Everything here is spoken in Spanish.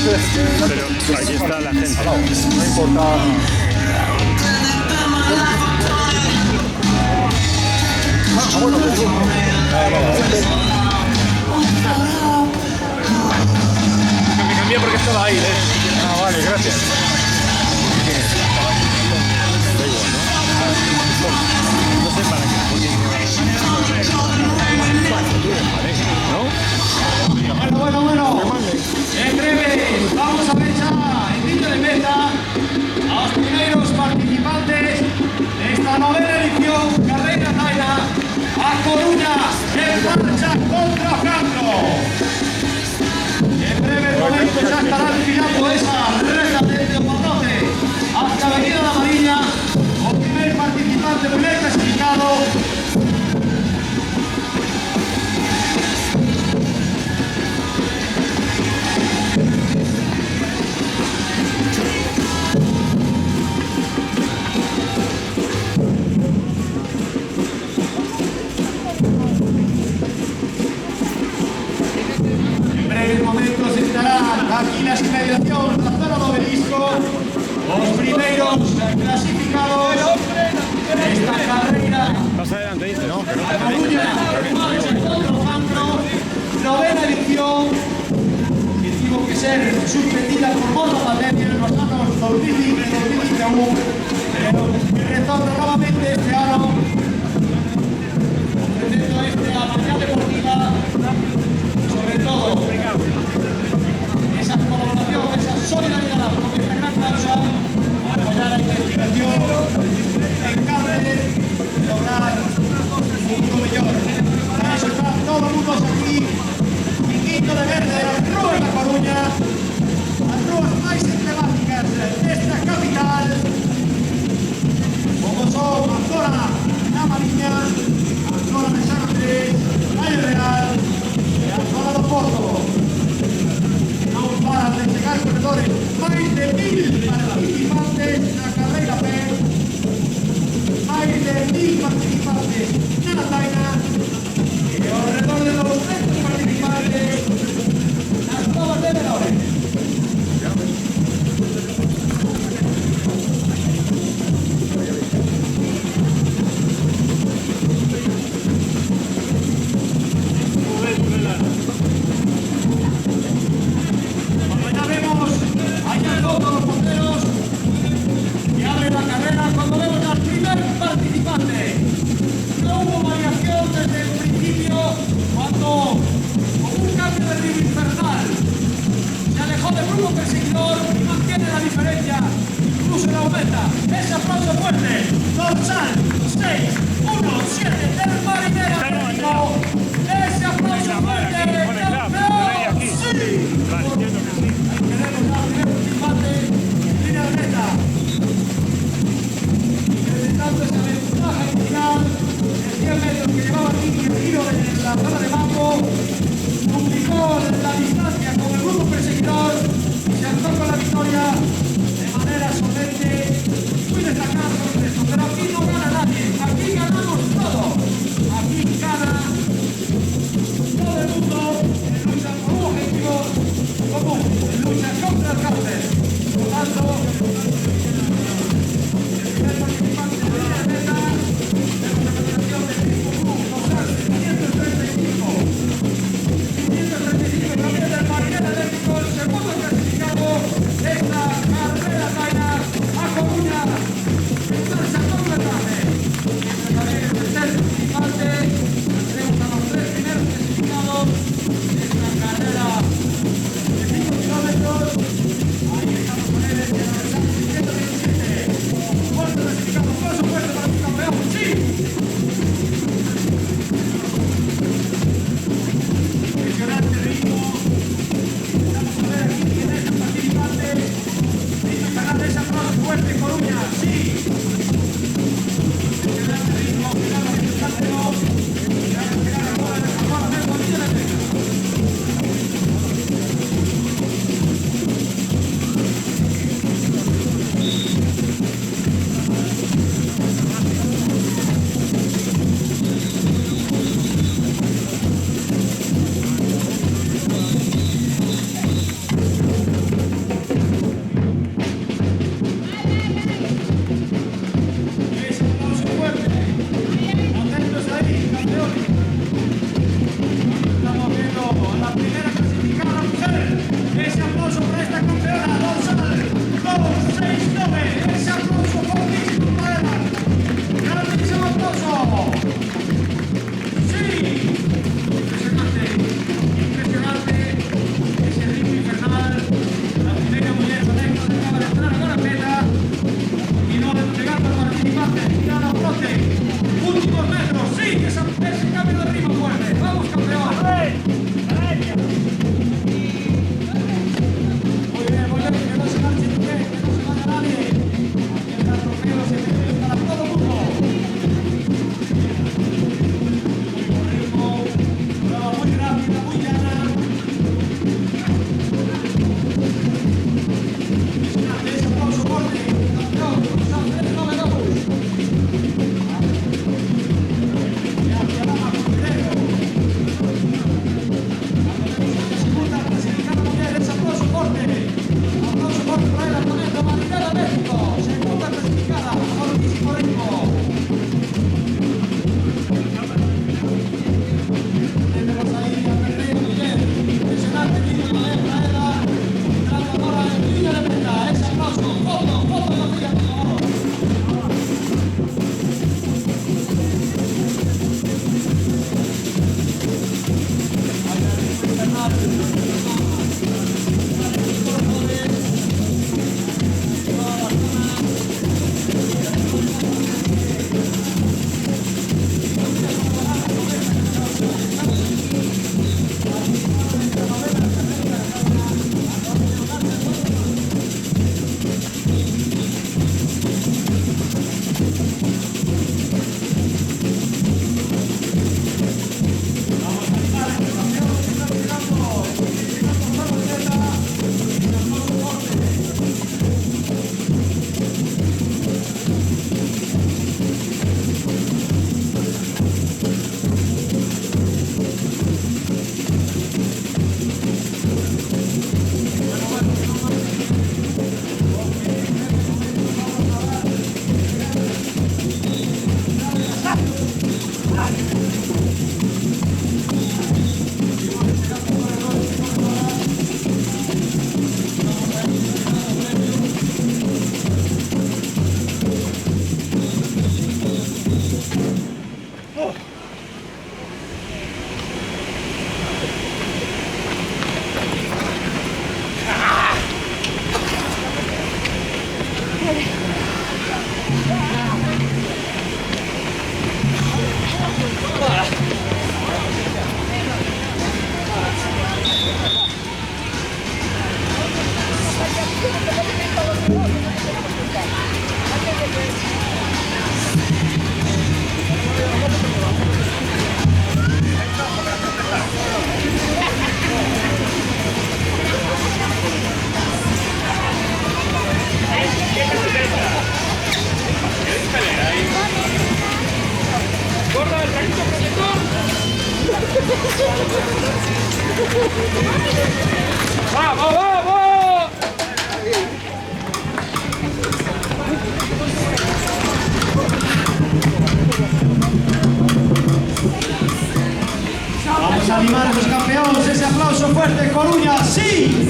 Pero aquí está la gente. No importa. Bueno, pues sí. Me cambié porque estaba ahí, Vale, gracias. No sé para qué. Bueno. En breve vamos a ver ya en vídeo de meta a los primeros participantes de esta novena edición Carrera Taina a Coruña en marcha contra Franco. En breve momento ya estará desfilando esa recta desde Opatrote hasta Avenida La Marina con primer participante primer clasificado. Aquí las inmediaciones, la zona de Obelisco, los primeros clasificados de esta carrera. Más adelante dice, ¿no? Novena edición que tuvo que ser suspendida por modo pandemia en los años 2020 y 2021, pero que retorna nuevamente este año ofreciendo esta actividad deportiva, sobre todo esa colaboración, esa solidaridad con esta gran causa, apoyar la investigación en cárcel y lograr un futuro mejor. Para eso está todo el mundo aquí, pinguito de verde de las ruas de La Coruña, las ruas más emblemáticas de esta capital, como son Andorra, La Mariña, Andorra de San Andrés, Valle Real y Andorra do Porto. Para llegar corredores, más de 1000 participantes en la carrera P, más de 1000 participantes en la Taina y alrededor de los 30 participantes en las pruebas de menores. Ese aplauso fuerte, dorsal 6, 1, 7 del Marinero Atlético. Ese aplauso fuerte, campeón, sí. Vale, entiendo que sí. Ahí tenemos al primer participante en línea de meta. Intentando esa ventaja inicial de 100 metros que llevaba aquí el giro de la zona de banco. Duplicó la distancia con el grupo perseguidor y se alzó con la victoria de manera solvente. Muy destacado sobre esto, pero aquí no gana nadie, aquí ganamos todos. Aquí gana todo el mundo en lucha por un objetivo común, en lucha contra el cáncer. Por lo tanto, el primer participante de la meta de la representación del equipo Club Dorsal 535. 535 también del Marinero Atlético, el segundo clasificado de esta carrera Taina a Coruña. Marcha contra el traje. También el tercer participante. Tenemos a los 3 primeros clasificados de esta carrera de 5 kilómetros. Ahí estamos con él, que nos está Gorda del carrito protector. ¡Vamos, vamos! Vamos a animar a los campeones, ese aplauso fuerte, Coruña, ¡sí!